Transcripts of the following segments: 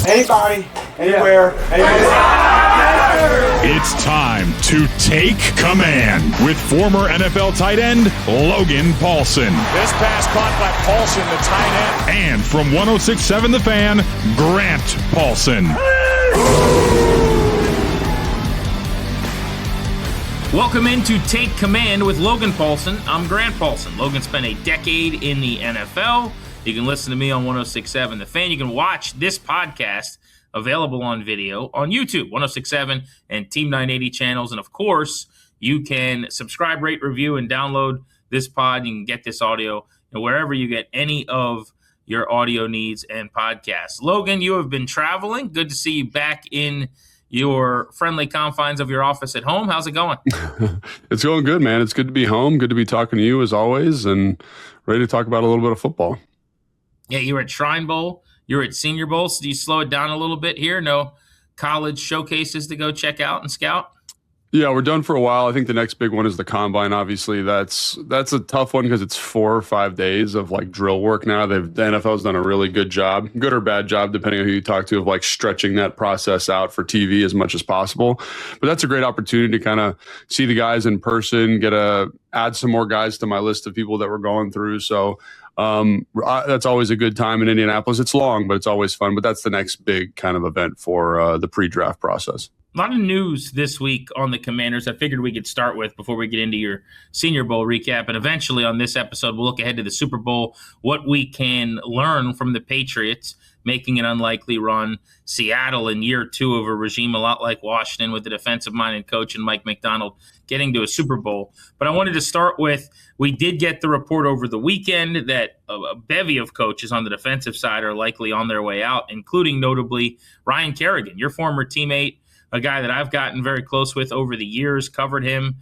Anybody, anywhere, It's time to take command with former NFL tight end Logan Paulsen. This pass caught by Paulsen, the tight end. And from 106.7 The Fan, Grant Paulsen. Welcome into Take Command with Logan Paulsen. I'm Grant Paulsen. Logan spent a decade in the NFL. You can listen to me on 106.7 The Fan. You can watch this podcast available on video on YouTube, 106.7 and Team 980 channels. And of course, you can subscribe, rate, review, and download this pod. You can get this audio wherever you get any of your audio needs and podcasts. Logan, you have been traveling. Good to see you back in your friendly confines of your office at home. How's it going? It's going good, man. It's good to be home. Good to be talking to you as always, and ready to talk about a little bit of football. Yeah, you were at Shrine Bowl. You were at Senior Bowl. So do you slow it down a little bit here? No college showcases to go check out and scout? Yeah, we're done for a while. I think the next big one is the Combine. Obviously, that's a tough one because it's 4 or 5 days of like drill work now. The NFL's done a really good job, good or bad job, depending on who you talk to, of like stretching that process out for TV as much as possible. But that's a great opportunity to kind of see the guys in person, add some more guys to my list of people that we're going through. So that's always a good time in Indianapolis. It's long, but it's always fun. But that's the next big kind of event for the pre-draft process. A lot of news this week on the Commanders I figured we could start with before we get into your Senior Bowl recap. And eventually on this episode, we'll look ahead to the Super Bowl, what we can learn from the Patriots making an unlikely run. Seattle in year 2 of a regime a lot like Washington with the defensive-minded coach and Mike McDonald getting to a Super Bowl. But I wanted to start with, we did get the report over the weekend that a bevy of coaches on the defensive side are likely on their way out, including notably Ryan Kerrigan, your former teammate, a guy that I've gotten very close with over the years, covered him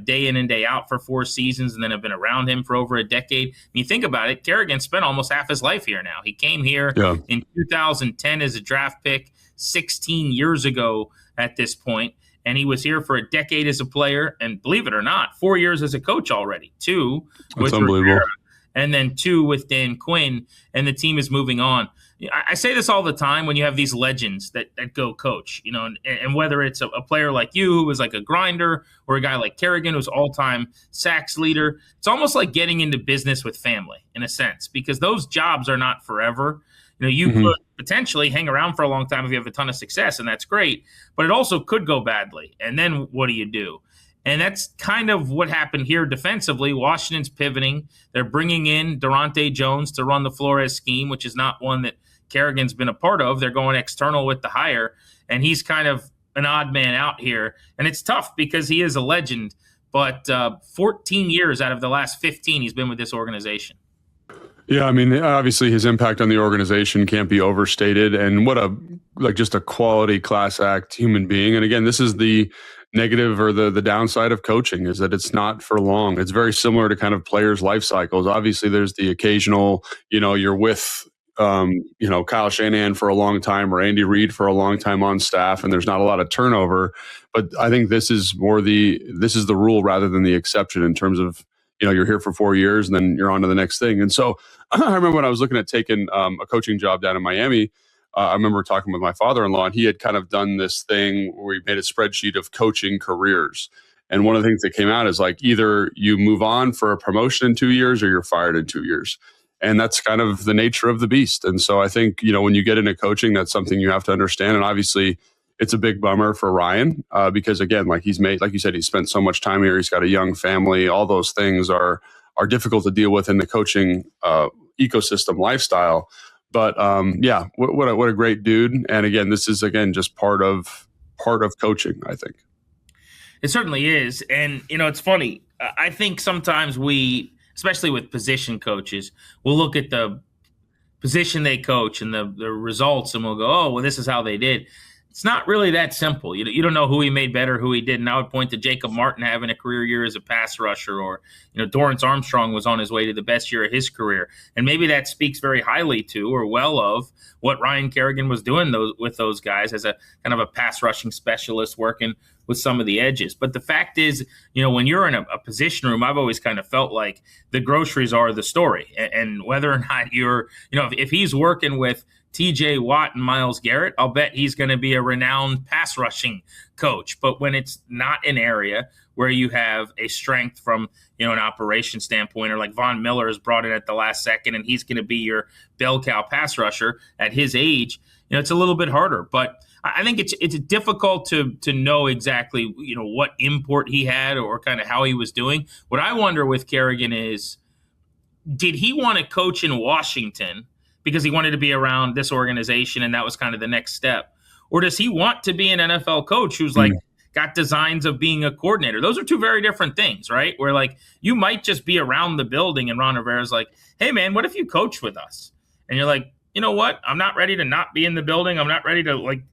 day in and day out for 4 seasons, and then have been around him for over a decade. When you think about it, Kerrigan spent almost half his life here now. He came here in 2010 as a draft pick, 16 years ago at this point, and he was here for a decade as a player, and believe it or not, 4 years as a coach already, 2 with Rivera, and then 2 with Dan Quinn, and the team is moving on. I say this all the time when you have these legends that go coach, and whether it's a player like you who was like a grinder or a guy like Kerrigan who's all-time sacks leader, it's almost like getting into business with family in a sense, because those jobs are not forever. You could potentially hang around for a long time if you have a ton of success, and that's great, but it also could go badly. And then what do you do? And that's kind of what happened here defensively. Washington's pivoting. They're bringing in Durante Jones to run the Flores scheme, which is not one that Kerrigan's been a part of. They're going external with the hire, and he's kind of an odd man out here. And it's tough because he is a legend, but 14 years out of the last 15 he's been with this organization. Yeah, I mean, obviously his impact on the organization can't be overstated, and what just a quality class act human being. And again, this is the negative or the downside of coaching, is that it's not for long. It's very similar to kind of players' life cycles. Obviously, there's the occasional, you're with Kyle Shanahan for a long time or Andy Reid for a long time on staff, and there's not a lot of turnover. But I think this is the rule rather than the exception in terms of, you're here for 4 years and then you're on to the next thing. And so I remember when I was looking at taking a coaching job down in Miami, I remember talking with my father-in-law, and he had kind of done this thing where we made a spreadsheet of coaching careers. And one of the things that came out is like, either you move on for a promotion in 2 years or you're fired in 2 years. And that's kind of the nature of the beast. And so I think, when you get into coaching, that's something you have to understand. And obviously it's a big bummer for Ryan because again, like you said, he spent so much time here. He's got a young family. All those things are difficult to deal with in the coaching ecosystem lifestyle. But what a great dude. And again, this is just part of coaching, I think. It certainly is. And, it's funny. I think sometimes we, especially with position coaches, we'll look at the position they coach and the results, and we'll go, oh, well, this is how they did. It's not really that simple. You don't know who he made better, who he didn't. I would point to Jacob Martin having a career year as a pass rusher, or Dorrance Armstrong was on his way to the best year of his career. And maybe that speaks very highly to or well of what Ryan Kerrigan was doing with those guys as a kind of a pass rushing specialist working with some of the edges. But the fact is, when you're in a position room, I've always kind of felt like the groceries are the story. And whether or not you're, if he's working with TJ Watt and Myles Garrett, I'll bet he's going to be a renowned pass rushing coach. But when it's not an area where you have a strength from, an operation standpoint, or like Von Miller is brought in at the last second and he's going to be your bell cow pass rusher at his age, it's a little bit harder. But I think it's difficult to know exactly, what import he had or kind of how he was doing. What I wonder with Kerrigan is, did he want to coach in Washington because he wanted to be around this organization and that was kind of the next step? Or does he want to be an NFL coach who's like got designs of being a coordinator? Those are two very different things, right? Where like you might just be around the building and Ron Rivera's like, hey man, what if you coach with us? And you're like, you know what? I'm not ready to not be in the building. I'm not ready to like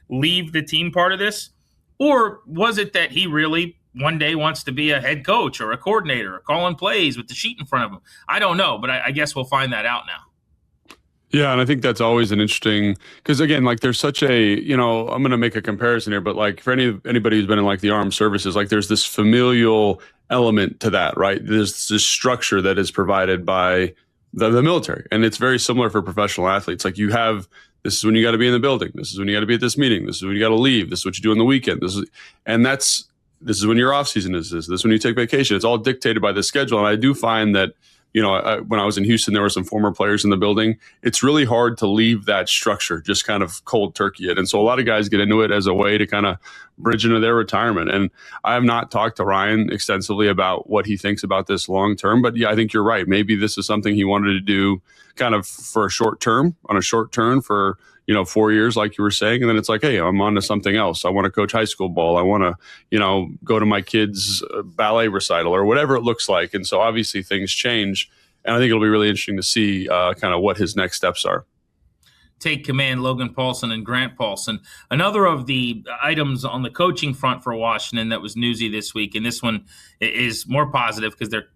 leave the team part of this. Or was it that he really one day wants to be a head coach or a coordinator or calling plays with the sheet in front of him? I don't know, but I guess we'll find that out now. Yeah, and I think that's always an interesting, because again, like there's such a, I'm going to make a comparison here, but like for anybody who's been in like the armed services, like there's this familial element to that, right? There's this structure that is provided by the military, and it's very similar for professional athletes. Like you have, this is when you got to be in the building. This is when you got to be at this meeting. This is when you got to leave. This is what you do on the weekend. This is when your off season is. This is when you take vacation. It's all dictated by the schedule. And I do find that, when I was in Houston, there were some former players in the building. It's really hard to leave that structure, just kind of cold turkey it. And so a lot of guys get into it as a way to kind of bridge into their retirement. And I have not talked to Ryan extensively about what he thinks about this long term. But yeah, I think you're right. Maybe this is something he wanted to do kind of for a short term, on a short term for 4 years, like you were saying. And then it's like, hey, I'm on to something else. I want to coach high school ball. I want to, go to my kids' ballet recital or whatever it looks like. And so obviously things change. And I think it'll be really interesting to see kind of what his next steps are. Take command, Logan Paulsen and Grant Paulsen. Another of the items on the coaching front for Washington that was newsy this week, and this one is more positive because they're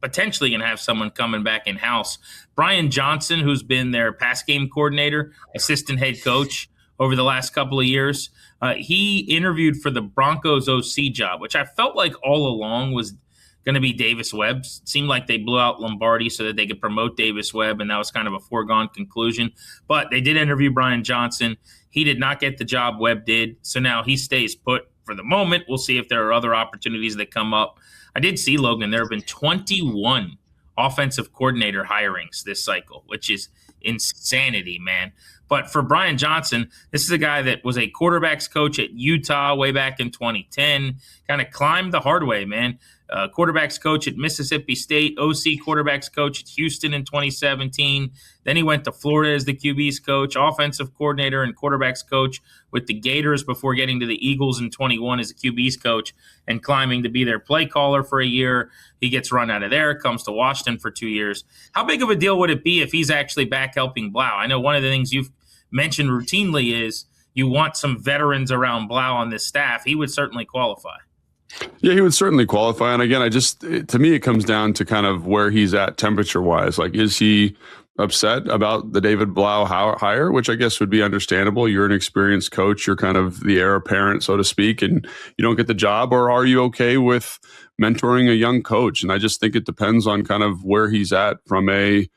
potentially going to have someone coming back in-house. Brian Johnson, who's been their pass game coordinator, assistant head coach over the last couple of years, he interviewed for the Broncos OC job, which I felt like all along was going to be Davis Webb. It seemed like they blew out Lombardi so that they could promote Davis Webb, and that was kind of a foregone conclusion. But they did interview Brian Johnson. He did not get the job Webb did, so now he stays put for the moment. We'll see if there are other opportunities that come up. I did see, Logan, there have been 21 offensive coordinator hirings this cycle, which is insanity, man. But for Brian Johnson, this is a guy that was a quarterbacks coach at Utah way back in 2010, kind of climbed the hard way, man. Quarterbacks coach at Mississippi State, OC quarterbacks coach at Houston in 2017. Then he went to Florida as the QB's coach, offensive coordinator and quarterbacks coach with the Gators before getting to the Eagles in 21 as the QB's coach and climbing to be their play caller for a year. He gets run out of there, comes to Washington for 2 years. How big of a deal would it be if he's actually back helping Blau? I know one of the things you've mentioned routinely is you want some veterans around Blau on this staff. He would certainly qualify. Yeah, he would certainly qualify. And again, to me, it comes down to kind of where he's at temperature wise. Like, is he upset about the David Blau hire, which I guess would be understandable? You're an experienced coach. You're kind of the heir apparent, so to speak, and you don't get the job. Or are you okay with mentoring a young coach? And I just think it depends on kind of where he's at from a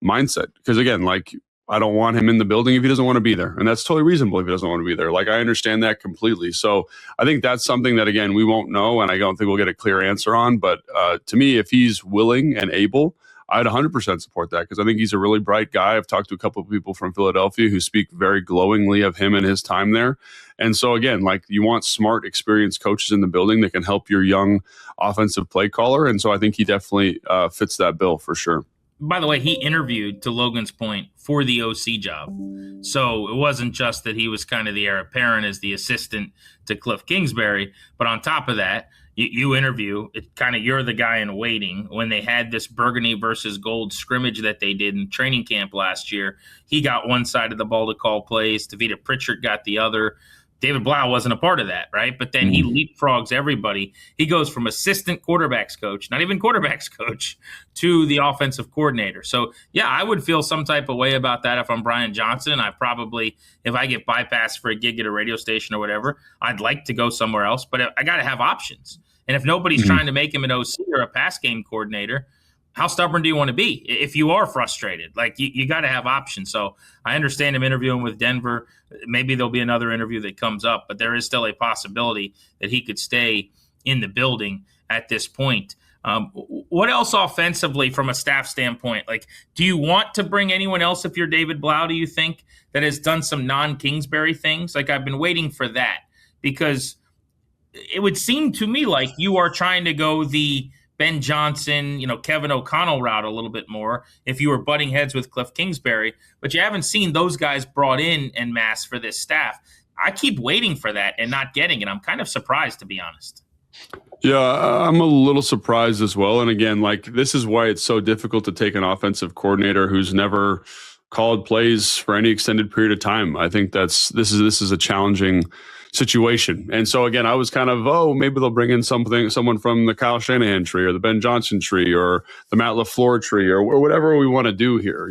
mindset. Because again, like, I don't want him in the building if he doesn't want to be there. And that's totally reasonable if he doesn't want to be there. Like, I understand that completely. So I think that's something that, again, we won't know, and I don't think we'll get a clear answer on. But to me, if he's willing and able, I'd 100% support that, because I think he's a really bright guy. I've talked to a couple of people from Philadelphia who speak very glowingly of him and his time there. And so, again, like, you want smart, experienced coaches in the building that can help your young offensive play caller. And so I think he definitely fits that bill for sure. By the way, he interviewed, to Logan's point, for the OC job. So it wasn't just that he was kind of the heir apparent as the assistant to Cliff Kingsbury. But on top of that, you interview, it kind of, you're the guy in waiting. When they had this burgundy versus gold scrimmage that they did in training camp last year, he got one side of the ball to call plays. Tavita Pritchard got the other. David Blau wasn't a part of that, right? But then he leapfrogs everybody. He goes from assistant quarterbacks coach, not even quarterbacks coach, to the offensive coordinator. So, yeah, I would feel some type of way about that if I'm Brian Johnson. I probably, if I get bypassed for a gig at a radio station or whatever, I'd like to go somewhere else. But I got to have options. And if nobody's trying to make him an OC or a pass game coordinator, how stubborn do you want to be if you are frustrated? Like, you got to have options. So I understand him interviewing with Denver. Maybe there'll be another interview that comes up, but there is still a possibility that he could stay in the building at this point. What else offensively from a staff standpoint? Like, do you want to bring anyone else if you're David Blau, do you think, that has done some non-Kingsbury things? Like, I've been waiting for that because it would seem to me like you are trying to go the Ben Johnson, Kevin O'Connell route a little bit more if you were butting heads with Cliff Kingsbury, but you haven't seen those guys brought in en masse for this staff. I keep waiting for that and not getting it. I'm kind of surprised, to be honest. Yeah, I'm a little surprised as well. And again, like, this is why it's so difficult to take an offensive coordinator who's never called plays for any extended period of time. I think this is a challenging situation. And so again, I was kind of, maybe they'll bring in someone from the Kyle Shanahan tree or the Ben Johnson tree or the Matt LaFleur tree or whatever we want to do here,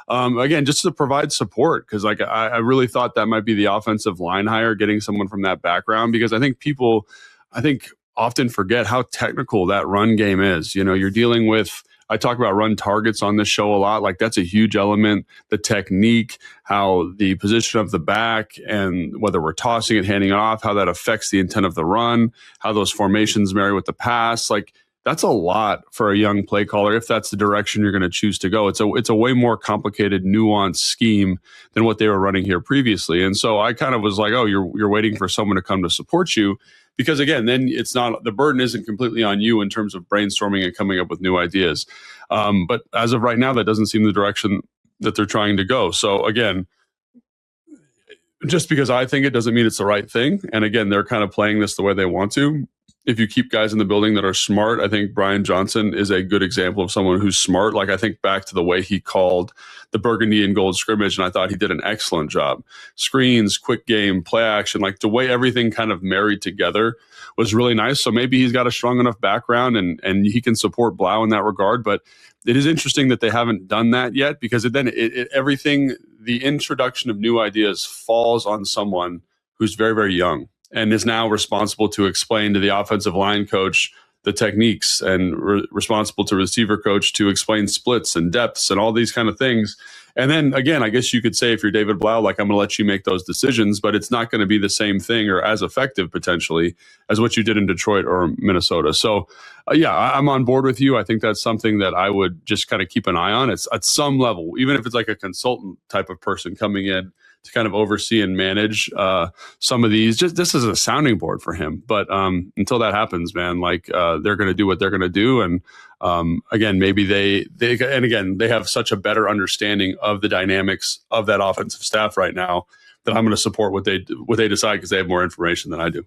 again, just to provide support. Cause like, I really thought that might be the offensive line hire, getting someone from that background, because I think people often forget how technical that run game is. You're dealing with, I talk about run targets on this show a lot. Like, that's a huge element. The technique, how the position of the back and whether we're tossing it, handing it off, how that affects the intent of the run, how those formations marry with the pass. Like, that's a lot for a young play caller if that's the direction you're going to choose to go. It's a way more complicated, nuanced scheme than what they were running here previously. And so I kind of was like, you're waiting for someone to come to support you. Because again, then the burden isn't completely on you in terms of brainstorming and coming up with new ideas. But as of right now, that doesn't seem the direction that they're trying to go. So again, just because I think it doesn't mean it's the right thing. And again, they're kind of playing this the way they want to. If you keep guys in the building that are smart, I think Brian Johnson is a good example of someone who's smart. Like, I think back to the way he called the burgundy and gold scrimmage, and I thought he did an excellent job. Screens, quick game, play action, like the way everything kind of married together was really nice. So maybe he's got a strong enough background and he can support Blau in that regard. But it is interesting that they haven't done that yet, because everything, the introduction of new ideas falls on someone who's very, very young and is now responsible to explain to the offensive line coach the techniques and responsible to receiver coach to explain splits and depths and all these kind of things. And then again, I guess you could say if you're David Blau, like, I'm going to let you make those decisions, but it's not going to be the same thing or as effective potentially as what you did in Detroit or Minnesota. So I'm on board with you. I think that's something that I would just kind of keep an eye on. It's at some level, even if it's like a consultant type of person coming in to kind of oversee and manage some of these. Just this is a sounding board for him. But until that happens, man, like, they're going to do what they're going to do. And again, maybe they have such a better understanding of the dynamics of that offensive staff right now that I'm going to support what they decide, because they have more information than I do.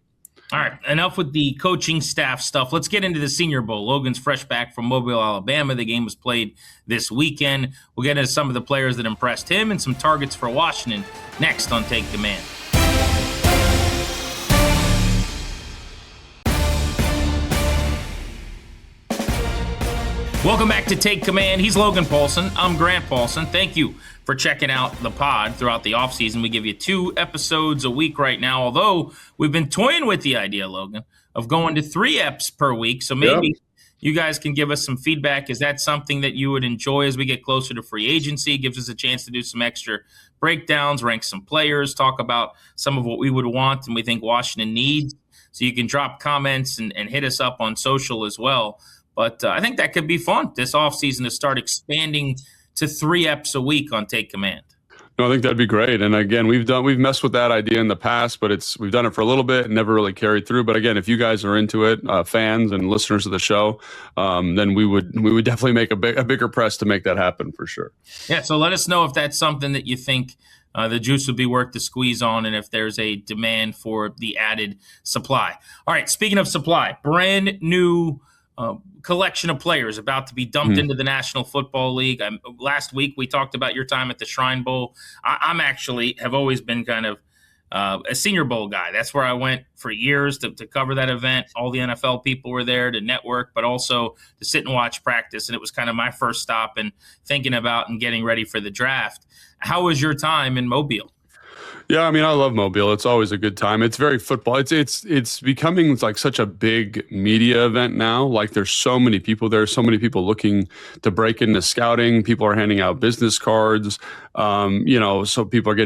All right, enough with the coaching staff stuff. Let's get into the Senior Bowl. Logan's fresh back from Mobile, Alabama. The game was played this weekend. We'll get into some of the players that impressed him and some targets for Washington next on Take Command. Welcome back to Take Command. He's Logan Paulsen. I'm Grant Paulsen. Thank you for checking out the pod throughout the offseason. We give you 2 episodes a week right now, although we've been toying with the idea, Logan, of going to 3 eps per week. So maybe you guys can give us some feedback. Is that something that you would enjoy as we get closer to free agency? It gives us a chance to do some extra breakdowns, rank some players, talk about some of what we would want and we think Washington needs. So you can drop comments and hit us up on social as well. But I think that could be fun this offseason to start expanding to 3 eps a week on Take Command. No, I think that'd be great. And again, we've messed with that idea in the past, but we've done it for a little bit and never really carried through. But again, if you guys are into it, fans and listeners of the show, then we would definitely make a bigger press to make that happen for sure. Yeah. So let us know if that's something that you think the juice would be worth the squeeze on, and if there's a demand for the added supply. All right. Speaking of supply, brand new collection of players about to be dumped into the National Football League. Last week we talked about your time at the Shrine Bowl. I'm actually have always been kind of a Senior Bowl guy. That's where I went for years to cover that event. All the NFL people were there to network, but also to sit and watch practice. And it was kind of my first stop in thinking about and getting ready for the draft. How was your time in Mobile? Yeah, I mean, I love Mobile. It's always a good time. It's very football. It's becoming like such a big media event now. Like there's so many people there, so many people looking to break into scouting. People are handing out business cards. So people are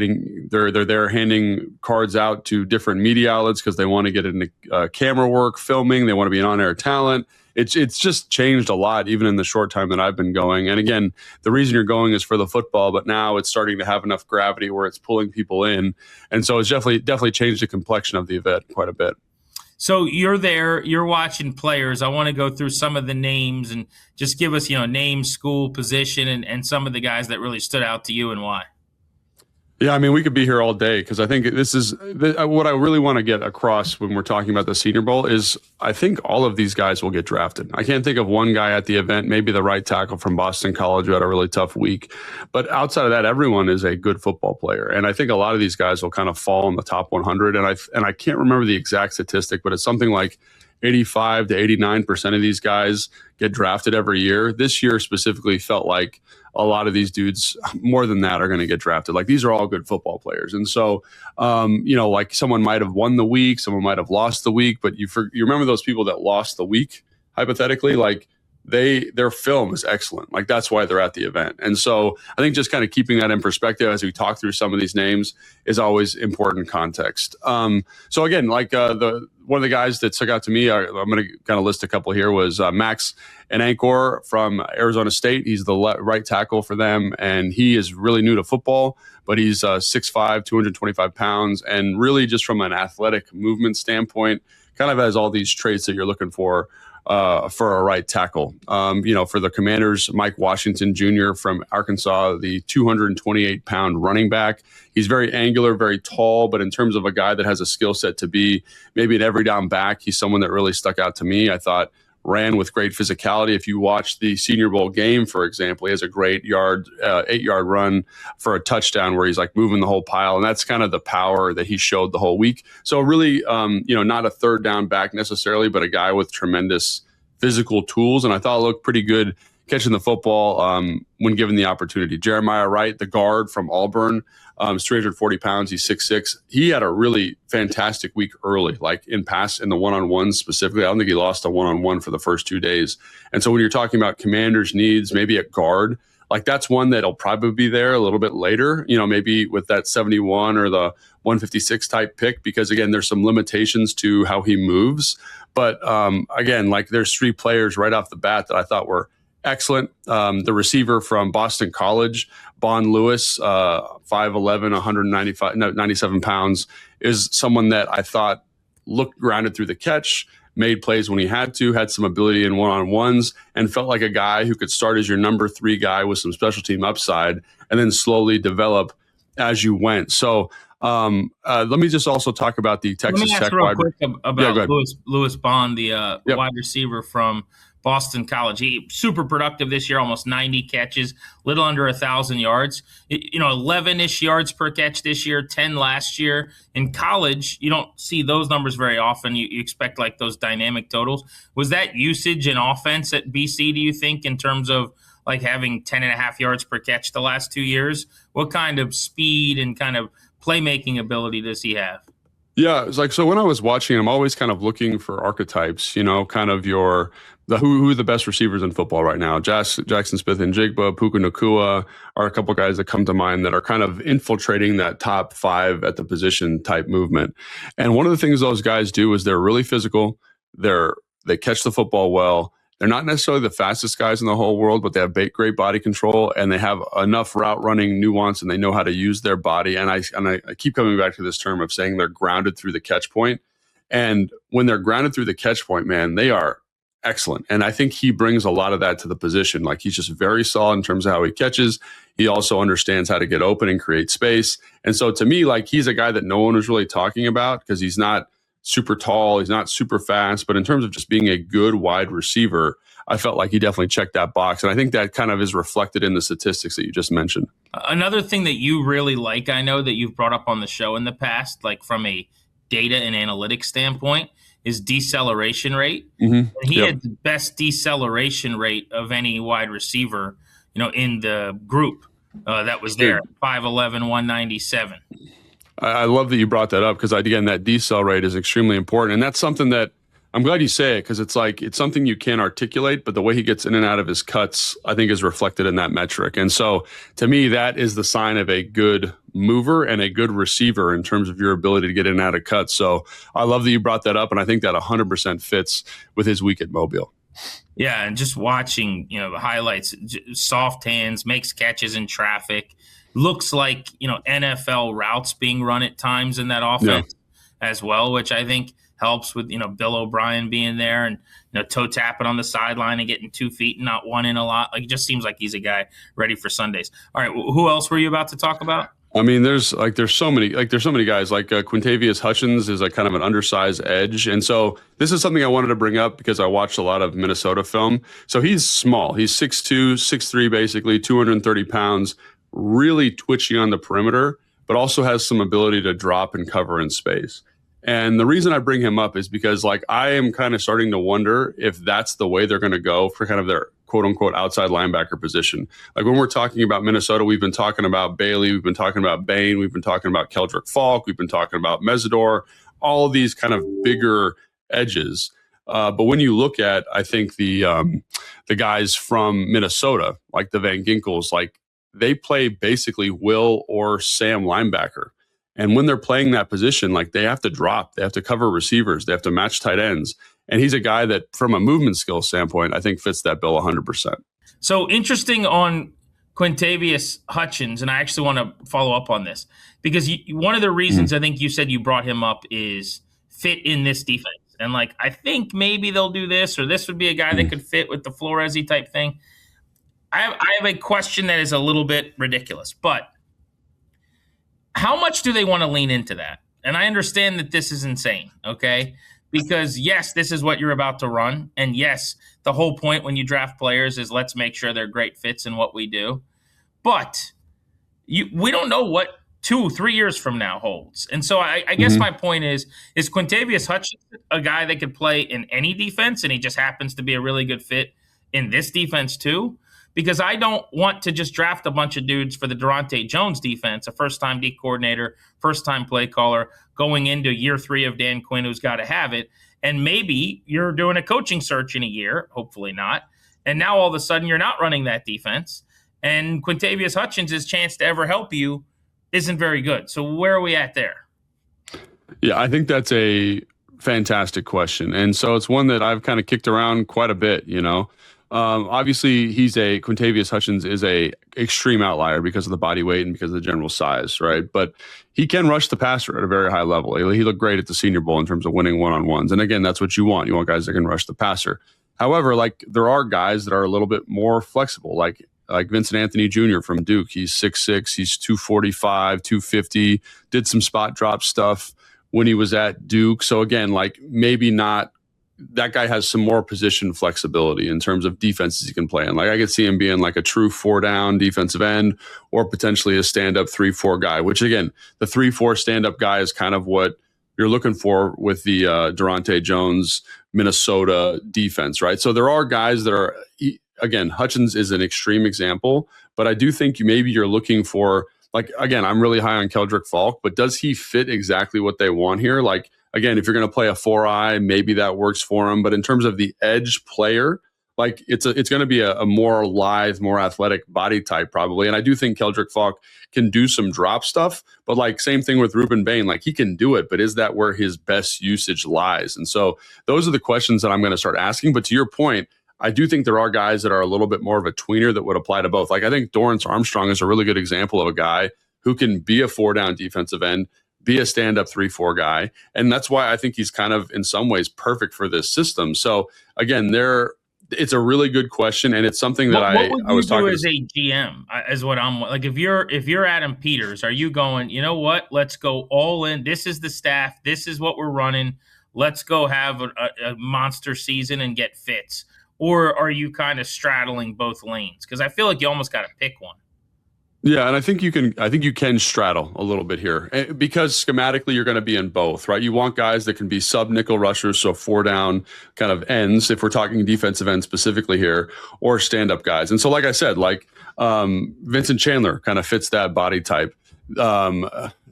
they're there handing cards out to different media outlets because they want to get into camera work, filming. They want to be an on-air talent. It's just changed a lot, even in the short time that I've been going. And again, the reason you're going is for the football, but now it's starting to have enough gravity where it's pulling people in. And so it's definitely changed the complexion of the event quite a bit. So you're there, you're watching players. I want to go through some of the names and just give us, name, school, position, and some of the guys that really stood out to you and why. Yeah, I mean, we could be here all day because I think this is what I really want to get across when we're talking about the Senior Bowl is I think all of these guys will get drafted. I can't think of one guy at the event, maybe the right tackle from Boston College who had a really tough week. But outside of that, everyone is a good football player. And I think a lot of these guys will kind of fall in the top 100. And I can't remember the exact statistic, but it's something like 85 to 89% of these guys get drafted every year. This year specifically felt like a lot of these dudes, more than that, are going to get drafted. Like these are all good football players. And so, like someone might have won the week, someone might have lost the week, but you remember those people that lost the week, hypothetically, like their film is excellent. Like that's why they're at the event. And so I think just kind of keeping that in perspective as we talk through some of these names is always important context. So again, like one of the guys that stuck out to me, I'm going to kind of list a couple here, was Max Anankor from Arizona State. He's the right tackle for them, and he is really new to football, but he's 6'5", 225 pounds, and really just from an athletic movement standpoint, kind of has all these traits that you're looking for a right tackle. For the Commanders, Mike Washington Jr. from Arkansas, the 228-pound running back. He's very angular, very tall, but in terms of a guy that has a skill set to be maybe an every down back, he's someone that really stuck out to me. I thought ran with great physicality. If you watch the Senior Bowl game, for example, he has a great 8-yard run for a touchdown where he's like moving the whole pile. And that's kind of the power that he showed the whole week. So really, not a third down back necessarily, but a guy with tremendous physical tools. And I thought it looked pretty good catching the football when given the opportunity. Jeremiah Wright, the guard from Auburn, is 340 pounds. He's 6'6". He had a really fantastic week early, like in the one-on-one specifically. I don't think he lost a one-on-one for the first 2 days. And so when you're talking about Commanders' needs, maybe at guard, like that's one that'll probably be there a little bit later, maybe with that 71 or the 156 type pick, because again, there's some limitations to how he moves. But again, like there's three players right off the bat that I thought were excellent. The receiver from Boston College, Bon Lewis, 5'11", 97 pounds, is someone that I thought looked grounded through the catch, made plays when he had some ability in one-on-ones, and felt like a guy who could start as your number 3 guy with some special team upside and then slowly develop as you went. So let me just also talk about the Texas Tech real quick about Lewis Bond, the wide receiver from Boston College. He super productive this year, almost 90 catches, little under 1,000 yards. 11-ish yards per catch this year, 10 last year. In college, you don't see those numbers very often. You expect like those dynamic totals. Was that usage in offense at BC, do you think, in terms of like having 10.5 yards per catch the last 2 years? What kind of speed and kind of playmaking ability does he have? Yeah, it's like, so when I was watching, I'm always kind of looking for archetypes, kind of who are the best receivers in football right now. Jackson Smith and Jigba, Puka Nacua are a couple guys that come to mind that are kind of infiltrating that top 5 at the position type movement. And one of the things those guys do is they're really physical. They catch the football well. They're not necessarily the fastest guys in the whole world, but they have great body control, and they have enough route running nuance, and they know how to use their body. And I keep coming back to this term of saying they're grounded through the catch point. And when they're grounded through the catch point, man, they are excellent. And I think he brings a lot of that to the position. Like he's just very solid in terms of how he catches. He also understands how to get open and create space. And so to me, like he's a guy that no one was really talking about because he's not super tall, he's not super fast, but in terms of just being a good wide receiver, I felt like he definitely checked that box. And I think that kind of is reflected in the statistics that you just mentioned. Another thing that you really like, I know that you've brought up on the show in the past, like from a data and analytics standpoint, is deceleration rate. Mm-hmm. And he had the best deceleration rate of any wide receiver, in the group that was there, 5'11", 197. I love that you brought that up because, again, that decel rate is extremely important. And that's something that I'm glad you say it because it's something you can't articulate, but the way he gets in and out of his cuts, I think, is reflected in that metric. And so to me, that is the sign of a good mover and a good receiver in terms of your ability to get in and out of cuts. So I love that you brought that up, and I think that 100% fits with his week at Mobile. Yeah, and just watching, the highlights, soft hands, makes catches in traffic, looks like, NFL routes being run at times in that offense as well, which I think helps with, Bill O'Brien being there and, toe tapping on the sideline and getting 2 feet and not one in a lot. Like, it just seems like he's a guy ready for Sundays. All right, who else were you about to talk about? I mean, there's so many guys like Quintavious Hutchins is like kind of an undersized edge. And so this is something I wanted to bring up because I watched a lot of Minnesota film. So he's small. He's 6'2", 6'3", basically 230 pounds, really twitchy on the perimeter, but also has some ability to drop and cover in space. And the reason I bring him up is because I am kind of starting to wonder if that's the way they're going to go for kind of their quote unquote outside linebacker position. Like when we're talking about Minnesota, we've been talking about Bailey, we've been talking about Bain, we've been talking about Keldrick Falk, we've been talking about Mesidor, all of these kind of bigger edges. But when you look at, I think the guys from Minnesota, like the Van Ginkels, they play basically Will or Sam linebacker. And when they're playing that position, they have to drop, they have to cover receivers, they have to match tight ends. And he's a guy that, from a movement skill standpoint, I think fits that bill 100%. So interesting on Quintavious Hutchins, and I actually want to follow up on this because one of the reasons I think you said you brought him up is fit in this defense. And I think maybe they'll do this, or this would be a guy that could fit with the Flores-y type thing. I have a question that is a little bit ridiculous, but how much do they want to lean into that? And I understand that this is insane, okay? Because, yes, this is what you're about to run. And, yes, the whole point when you draft players is let's make sure they're great fits in what we do. But we don't know what 2-3 years from now holds. And so I guess my point is Quintavious Hutchins a guy that could play in any defense and he just happens to be a really good fit in this defense too? Because I don't want to just draft a bunch of dudes for the Durante Jones defense, a first-time D coordinator, first-time play caller, going into year 3 of Dan Quinn, who's got to have it. And maybe you're doing a coaching search in a year, hopefully not. And now all of a sudden you're not running that defense. And Quintavious Hutchins' chance to ever help you isn't very good. So where are we at there? Yeah, I think that's a fantastic question. And so it's one that I've kind of kicked around quite a bit, Obviously, Quintavious Hutchins is a extreme outlier because of the body weight and because of the general size, right? But he can rush the passer at a very high level. He looked great at the Senior Bowl in terms of winning one-on-ones. And again, that's what you want. You want guys that can rush the passer. However, there are guys that are a little bit more flexible, like Vincent Anthony Jr. from Duke. He's 6'6", he's 245, 250, did some spot drop stuff when he was at Duke. So again, maybe not. That guy has some more position flexibility in terms of defenses he can play in. I could see him being a true 4-down defensive end or potentially a stand-up 3-4 guy, which again, the 3-4 stand-up guy is kind of what you're looking for with the Durante Jones Minnesota defense, right? So there are guys that are, again, Hutchins is an extreme example, but I do think maybe you're looking for, again, I'm really high on Keldrick Falk, but does he fit exactly what they want here? Again, if you're going to play a 4-eye, maybe that works for him. But in terms of the edge player, it's going to be a more lithe, more athletic body type probably. And I do think Keldrick Falk can do some drop stuff. But same thing with Ruben Bain, he can do it. But is that where his best usage lies? And so those are the questions that I'm going to start asking. But to your point, I do think there are guys that are a little bit more of a tweener that would apply to both. I think Dorrance Armstrong is a really good example of a guy who can be a 4-down defensive end, be a stand-up 3-4 guy. And that's why I think he's kind of, in some ways, perfect for this system. So, again, it's a really good question, and it's something that I was talking about. What would you do as a GM, is what I'm like. If you're Adam Peters, are you going, you know what, let's go all in. This is the staff. This is what we're running. Let's go have a monster season and get fits. Or are you kind of straddling both lanes? Because I feel like you almost got to pick one. Yeah, and I think you can straddle a little bit here because schematically you're going to be in both, right? You want guys that can be sub-nickel rushers, so 4-down kind of ends, if we're talking defensive ends specifically here, or stand-up guys. And so, like I said, Vincent Chandler kind of fits that body type.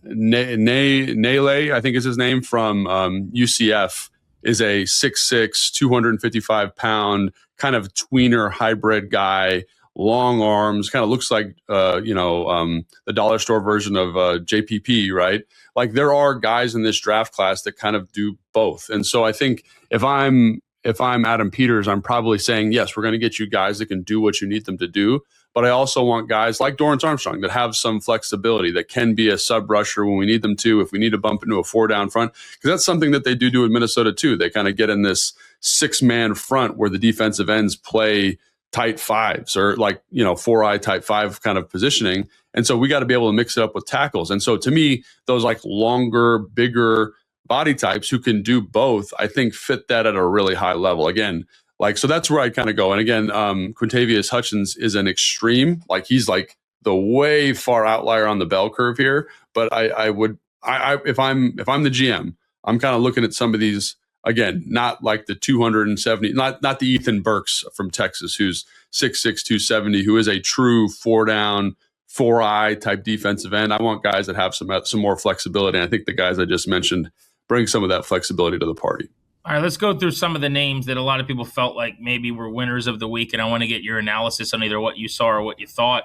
Nele, I think is his name, from UCF, is a 6'6", 255-pound kind of tweener hybrid guy, long arms, kind of looks like, the dollar store version of JPP, right? Like there are guys in this draft class that kind of do both. And so I think if I'm Adam Peters, I'm probably saying, yes, we're going to get you guys that can do what you need them to do. But I also want guys like Dorrance Armstrong that have some flexibility, that can be a sub rusher when we need them to, if we need to bump into a 4-down front, because that's something that they do in Minnesota too. They kind of get in this 6-man front where the defensive ends play tight fives, or 4-eye type 5 kind of positioning. And so we got to be able to mix it up with tackles. And so to me, those like longer, bigger body types who can do both, I think fit that at a really high level. Again, so that's where I kind of go. And again, Quintavious Hutchins is an extreme. Like he's like the way far outlier on the bell curve here. But if I'm the GM, I'm kind of looking at some of these, again, not like the 270, not the Ethan Burks from Texas, who's 6'6", 270, who is a true 4-down, 4-eye type defensive end. I want guys that have some more flexibility. And I think the guys I just mentioned bring some of that flexibility to the party. All right, let's go through some of the names that a lot of people felt like maybe were winners of the week, and I want to get your analysis on either what you saw or what you thought.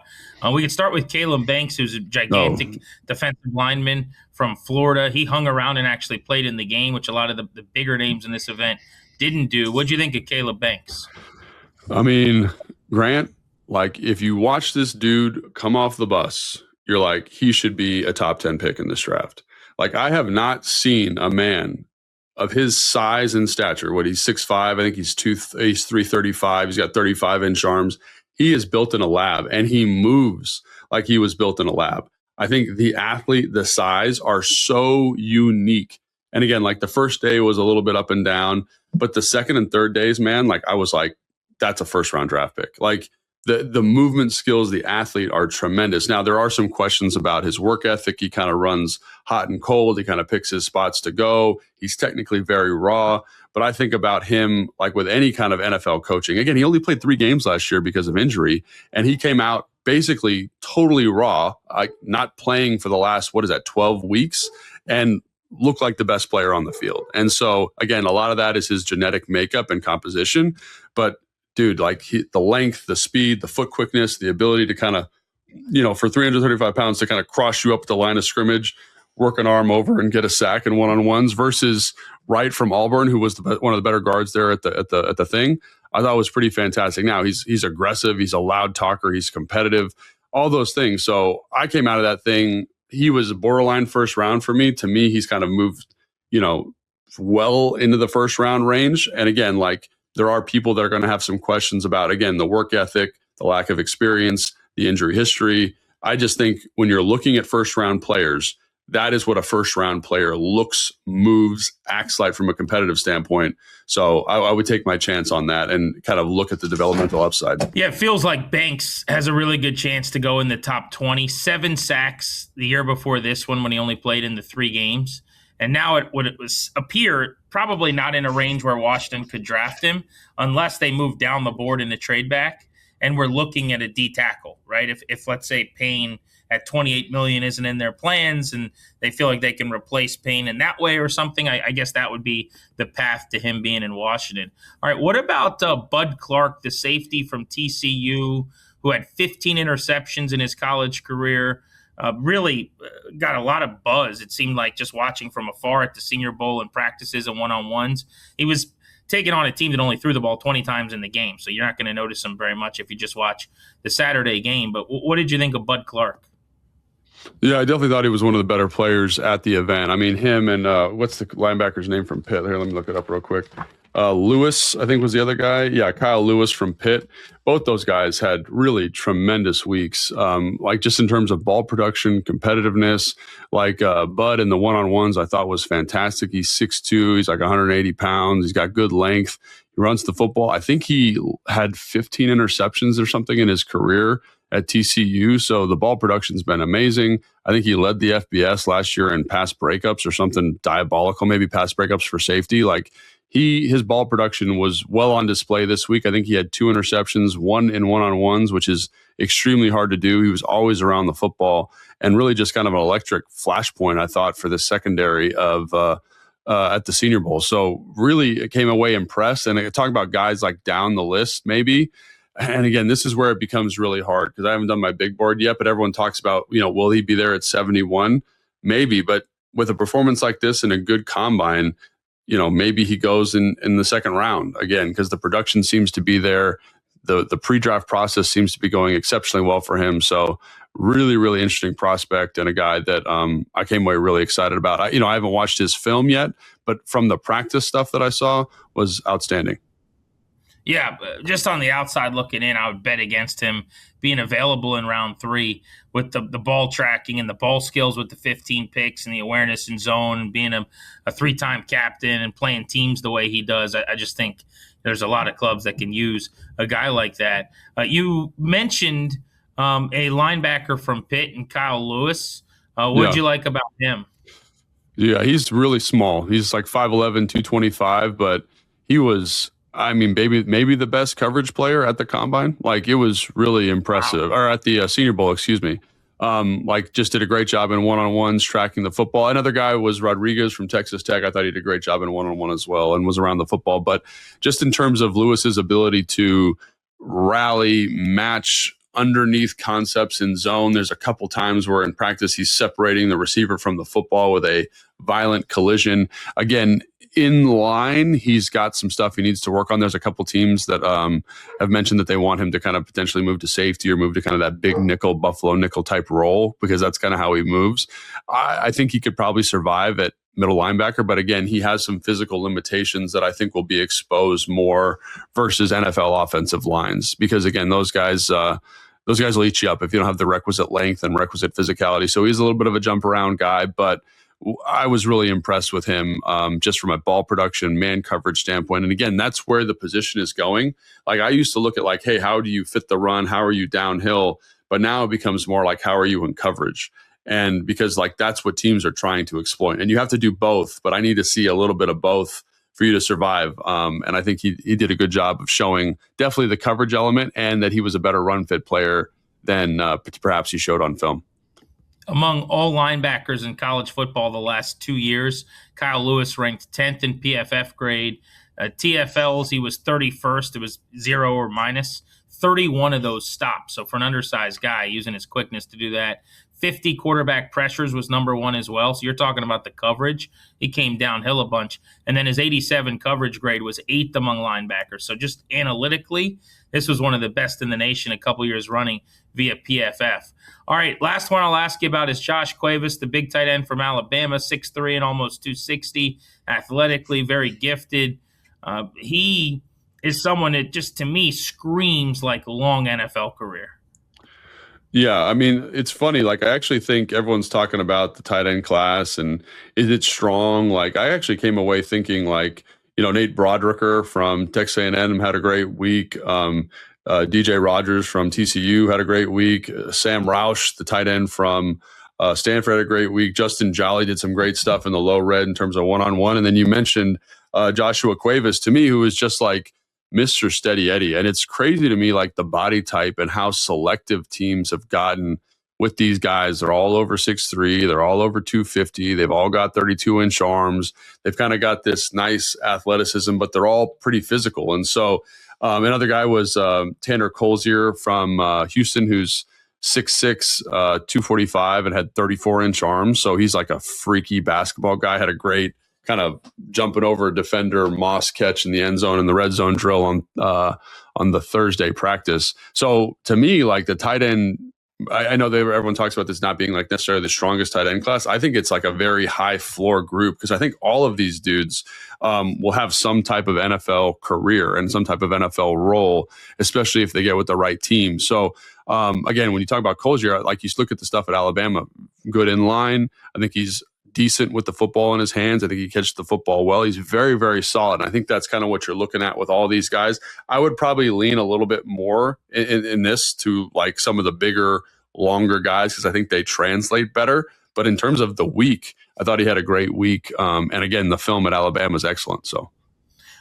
We could start with Caleb Banks, who's a gigantic defensive lineman from Florida. He hung around and actually played in the game, which a lot of the bigger names in this event didn't do. What'd you think of Caleb Banks? I mean, Grant, like if you watch this dude come off the bus, you're like, he should be a top 10 pick in this draft. Like I have not seen a man of his size and stature. What, he's 6'5", I think he's 335. He's got 35-inch arms. He is built in a lab, and he moves like he was built in a lab. I think the athlete, the size are so unique. And again, like the first day was a little bit up and down, but the second and third days, man, like I was like, that's a first-round draft pick. Like the movement skills, the athlete are tremendous. Now, there are some questions about his work ethic. He kind of runs hot and cold. He kind of picks his spots to go. He's technically very raw. But I think about him like with any kind of NFL coaching. Again, he only played 3 games last year because of injury, and he came out basically totally raw, like not playing for the last, 12 weeks, and looked like the best player on the field. And so, again, a lot of that is his genetic makeup and composition. But dude, like the length, the speed, the foot quickness, the ability to kind of, for 335 pounds to kind of cross you up the line of scrimmage, work an arm over and get a sack in one-on-ones versus Wright from Auburn, who was one of the better guards there at the thing. I thought was pretty fantastic. Now he's aggressive. He's a loud talker. He's competitive, all those things. So I came out of that thing. He was a borderline first round for me. To me, he's kind of moved, well into the first round range. And again, like, there are people that are going to have some questions about, again, the work ethic, the lack of experience, the injury history. I just think when you're looking at first-round players, that is what a first-round player looks, moves, acts like from a competitive standpoint. So I would take my chance on that and kind of look at the developmental upside. Yeah, it feels like Banks has a really good chance to go in the top 20. 7 sacks the year before this one when he only played in the 3 games. And now it would appear probably not in a range where Washington could draft him unless they move down the board in the trade back. And we're looking at a D tackle, right? If let's say Payne at $28 million isn't in their plans and they feel like they can replace Payne in that way or something, I guess that would be the path to him being in Washington. All right, what about Bud Clark, the safety from TCU, who had 15 interceptions in his college career? Really got a lot of buzz, it seemed like, just watching from afar at the Senior Bowl and practices and one-on-ones. He was taking on a team that only threw the ball 20 times in the game, so you're not going to notice him very much if you just watch the Saturday game. But what did you think of Bud Clark? Yeah, I definitely thought he was one of the better players at the event. I mean, him and what's the linebacker's name from Pitt? Here, let me look it up real quick. Lewis, I think, was the other guy. Yeah, Kyle Lewis from Pitt. Both those guys had really tremendous weeks, like just in terms of ball production, competitiveness. Like Bud in the one-on-ones I thought was fantastic. He's 6'2", he's like 180 pounds. He's got good length. He runs the football. I think he had 15 interceptions or something in his career at TCU. So the ball production's been amazing. I think he led the FBS last year in pass breakups or something diabolical, maybe pass breakups for safety. Like, his ball production was well on display this week. I think he had 2 interceptions, 1 in one-on-ones, which is extremely hard to do. He was always around the football and really just kind of an electric flashpoint, I thought, for the secondary of at the Senior Bowl. So really came away impressed. And talk about guys like down the list maybe. And again, this is where it becomes really hard because I haven't done my big board yet, but everyone talks about, will he be there at 71? Maybe, but with a performance like this and a good combine, maybe he goes in the second round again, because the production seems to be there. The pre-draft process seems to be going exceptionally well for him. So really, really interesting prospect and a guy that I came away really excited about. I haven't watched his film yet, but from the practice stuff that I saw was outstanding. Yeah, just on the outside looking in, I would bet against him being available in round 3 with the ball tracking and the ball skills with the 15 picks and the awareness in zone and being a 3-time captain and playing teams the way he does. I just think there's a lot of clubs that can use a guy like that. You mentioned a linebacker from Pitt and Kyle Lewis. What did you like about him? Yeah, he's really small. He's like 5'11", 225, but he was – maybe the best coverage player at the combine. Like, it was really impressive. Wow. Or at the Senior Bowl, excuse me. Just did a great job in one-on-ones, tracking the football. Another guy was Rodriguez from Texas Tech. I thought he did a great job in one-on-one as well and was around the football. But just in terms of Lewis's ability to rally, match underneath concepts in zone, there's a couple times where in practice he's separating the receiver from the football with a violent collision. Again, in line, he's got some stuff he needs to work on. There's a couple teams that have mentioned that they want him to kind of potentially move to safety or move to kind of that big nickel, Buffalo nickel type role, because that's kind of how he moves. I think he could probably survive at middle linebacker, but again, he has some physical limitations that I think will be exposed more versus NFL offensive lines, because again, those guys will eat you up if you don't have the requisite length and requisite physicality. So he's a little bit of a jump around guy, but I was really impressed with him just from a ball production, man coverage standpoint. And again, that's where the position is going. Like, I used to look at like, hey, how do you fit the run? How are you downhill? But now it becomes more like, how are you in coverage? And because like that's what teams are trying to exploit. And you have to do both, but I need to see a little bit of both for you to survive. And I think he did a good job of showing definitely the coverage element and that he was a better run fit player than perhaps he showed on film. Among all linebackers in college football the last 2 years, Kyle Lewis ranked 10th in PFF grade. TFLs, he was 31st. It was 0 or minus. 31 of those stopped. So for an undersized guy, using his quickness to do that. 50 quarterback pressures was number 1 as well. So you're talking about the coverage. He came downhill a bunch. And then his 87 coverage grade was 8th among linebackers. So just analytically, this was one of the best in the nation a couple years running via PFF. All right, last one I'll ask you about is Josh Cuevas, the big tight end from Alabama, 6'3" and almost 260, athletically very gifted. He is someone that just, to me, screams like a long NFL career. Yeah, I mean, it's funny. Like, I actually think everyone's talking about the tight end class and is it strong? Like, I actually came away thinking like, Nate Brodericker from Texas A&M had a great week. DJ Rogers from TCU had a great week. Sam Roush, the tight end from Stanford, had a great week. Justin Jolly did some great stuff in the low red in terms of one-on-one. And then you mentioned Joshua Cuevas, to me, who is just like Mr. Steady Eddie. And it's crazy to me, like the body type and how selective teams have gotten with these guys. They're all over 6'3". They're all over 250. They've all got 32-inch arms. They've kind of got this nice athleticism, but they're all pretty physical. And so another guy was Tanner Colzier from Houston, who's 6'6", 245, and had 34-inch arms. So he's like a freaky basketball guy. Had a great kind of jumping over a defender Moss catch in the end zone in the red zone drill on the Thursday practice. So to me, like the tight end, I know everyone talks about this not being like necessarily the strongest tight end class. I think it's like a very high floor group because I think all of these dudes will have some type of NFL career and some type of NFL role, especially if they get with the right team. So again, when you talk about Colzier, like you look at the stuff at Alabama, good in line. I think he's decent with the football in his hands. I think he catches the football well. He's very, very solid. And I think that's kind of what you're looking at with all these guys. I would probably lean a little bit more in this to like some of the bigger, longer guys because I think they translate better. But in terms of the week, I thought he had a great week. And again, the film at Alabama is excellent. So,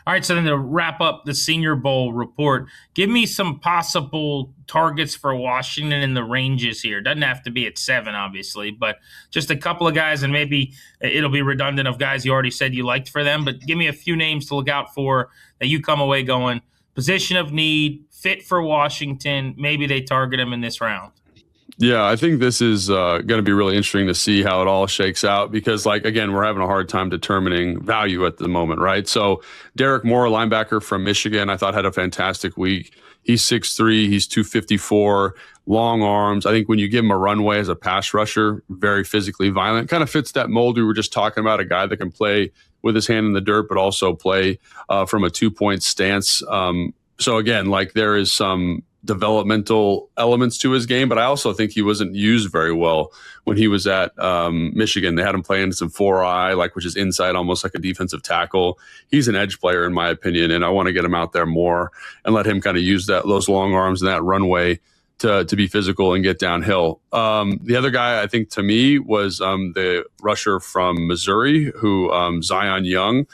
All right, so then to wrap up the Senior Bowl report, give me some possible targets for Washington in the ranges here. Doesn't have to be at 7, obviously, but just a couple of guys, and maybe it'll be redundant of guys you already said you liked for them, but give me a few names to look out for that you come away going, position of need, fit for Washington, maybe they target him in this round. Yeah, I think this is going to be really interesting to see how it all shakes out because, again, we're having a hard time determining value at the moment, right? So Derek Moore, linebacker from Michigan, I thought had a fantastic week. He's 6'3", he's 254, long arms. I think when you give him a runway as a pass rusher, very physically violent, kind of fits that mold we were just talking about, a guy that can play with his hand in the dirt, but also play from a 2-point stance. So again, there is some developmental elements to his game, but I also think he wasn't used very well when he was at Michigan. They had him playing some 4-eye, which is inside, almost like a defensive tackle. He's an edge player, in my opinion, and I want to get him out there more and let him kind of use those long arms and that runway to be physical and get downhill. The other guy, I think, to me, was the rusher from Missouri, who Zion Young,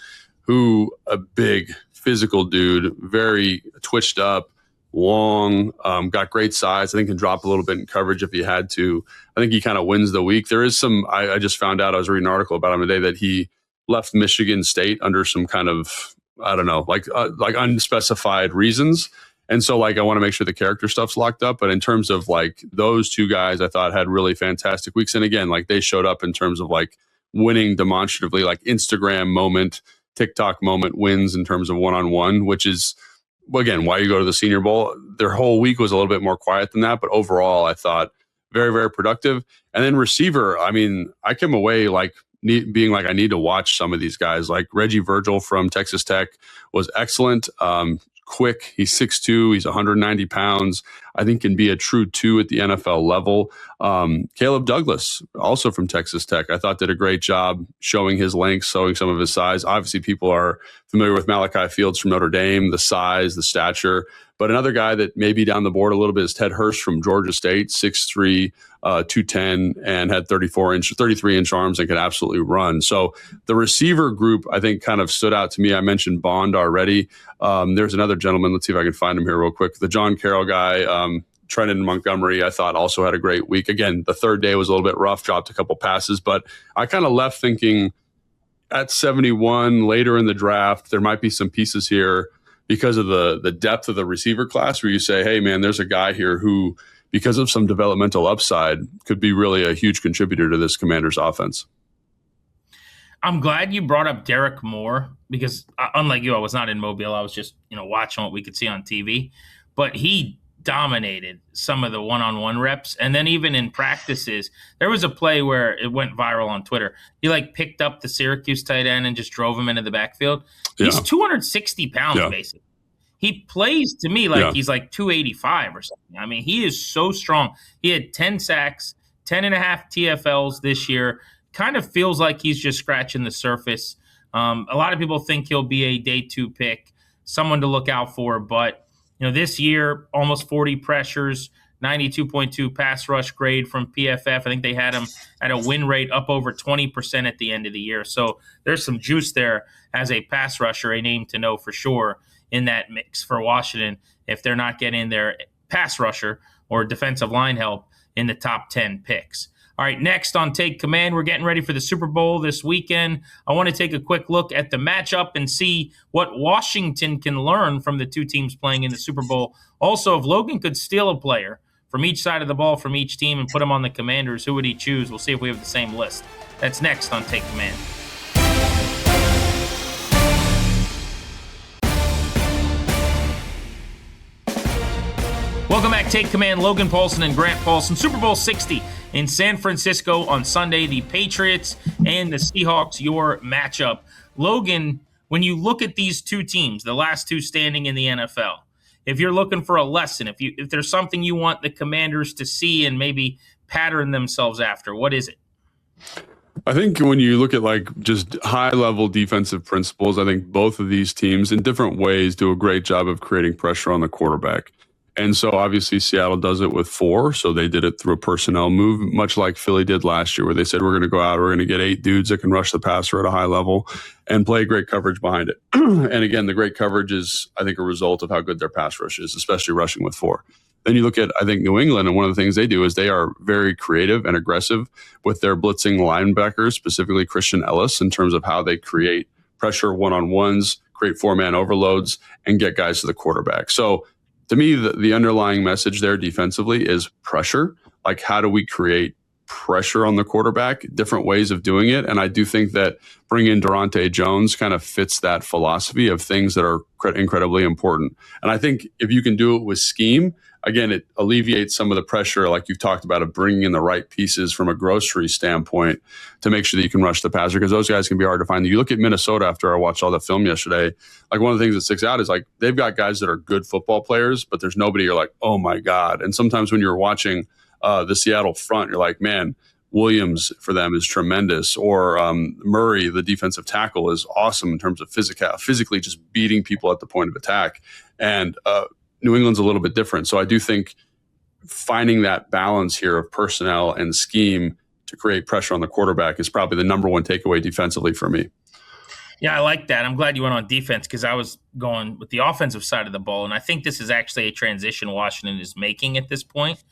who a big physical dude, very twitched up, long, got great size. I think can drop a little bit in coverage if he had to. I think he kind of wins the week. There is some, I just found out, I was reading an article about him today that he left Michigan State under some kind of, I don't know, like unspecified reasons. And so I want to make sure the character stuff's locked up. But in terms of those two guys, I thought had really fantastic weeks. And again, they showed up in terms of winning demonstratively, Instagram moment, TikTok moment wins in terms of one-on-one, which is, again, why you go to the Senior Bowl. Their whole week was a little bit more quiet than that, but overall, I thought very, very productive. And then receiver, I mean, I came away being I need to watch some of these guys. Reggie Virgil from Texas Tech was excellent. Quick, he's 6'2", he's 190 pounds. I think can be a true 2 at the NFL level. Caleb Douglas, also from Texas Tech, I thought did a great job showing his length, showing some of his size. Obviously, people are familiar with Malachi Fields from Notre Dame, the size, the stature. But another guy that may be down the board a little bit is Ted Hurst from Georgia State, 6'3", 210, and had 33-inch arms and could absolutely run. So the receiver group, I think, kind of stood out to me. I mentioned Bond already. There's another gentleman. Let's see if I can find him here real quick. The John Carroll guy, Trenton Montgomery, I thought also had a great week. Again, the third day was a little bit rough, dropped a couple passes, but I kind of left thinking at 71, later in the draft, there might be some pieces here because of the depth of the receiver class where you say, hey, man, there's a guy here who, because of some developmental upside, could be really a huge contributor to this Commanders offense. I'm glad you brought up Derek Moore because, unlike you, I was not in Mobile. I was just watching what we could see on TV. But he dominated some of the one-on-one reps. And then even in practices, there was a play where it went viral on Twitter. He picked up the Syracuse tight end and just drove him into the backfield. He's 260 pounds, basically. He plays to me he's 285 or something. I mean, he is so strong. He had 10 sacks, 10 and a half TFLs this year. Kind of feels like he's just scratching the surface. A lot of people think he'll be a day 2 pick, someone to look out for. But, this year, almost 40 pressures, 92.2 pass rush grade from PFF. I think they had him at a win rate up over 20% at the end of the year. So there's some juice there as a pass rusher, a name to know for sure in that mix for Washington if they're not getting their pass rusher or defensive line help in the top 10 picks. All right, next on Take Command, we're getting ready for the Super Bowl this weekend. I want to take a quick look at the matchup and see what Washington can learn from the two teams playing in the Super Bowl. Also, if Logan could steal a player from each side of the ball from each team and put him on the Commanders, who would he choose? We'll see if we have the same list. That's next on Take Command. Welcome back, Take Command. Logan Paulsen and Grant Paulsen. Super Bowl 60 in San Francisco on Sunday. The Patriots and the Seahawks, your matchup. Logan, when you look at these two teams, the last two standing in the NFL, if you're looking for a lesson, if there's something you want the Commanders to see and maybe pattern themselves after, what is it? I think when you look at just high-level defensive principles, I think both of these teams in different ways do a great job of creating pressure on the quarterback. And so obviously Seattle does it with 4. So they did it through a personnel move, much like Philly did last year, where they said, we're going to go out, we're going to get 8 dudes that can rush the passer at a high level and play great coverage behind it. And again, the great coverage is, I think, a result of how good their pass rush is, especially rushing with 4. Then you look at, I think, New England, and one of the things they do is they are very creative and aggressive with their blitzing linebackers, specifically Christian Ellis, in terms of how they create pressure one-on-ones, create 4-man overloads, and get guys to the quarterback. So to me, the underlying message there defensively is pressure. Like, how do we create pressure on the quarterback? Different ways of doing it. And I do think that bringing in Durante Jones kind of fits that philosophy of things that are incredibly important. And I think if you can do it with scheme, again, it alleviates some of the pressure, like you've talked about, of bringing in the right pieces from a grocery standpoint to make sure that you can rush the passer, because those guys can be hard to find. You look at Minnesota after I watched all the film yesterday, like one of the things that sticks out is like they've got guys that are good football players, but there's nobody you're like, oh my God. And sometimes when you're watching the Seattle front, you're like, man, Williams for them is tremendous. Or Murray, the defensive tackle, is awesome in terms of physically just beating people at the point of attack. And New England's a little bit different. So I do think finding that balance here of personnel and scheme to create pressure on the quarterback is probably the number one takeaway defensively for me. Yeah, I like that. I'm glad you went on defense because I was going with the offensive side of the ball. And I think this is actually a transition Washington is making at this point.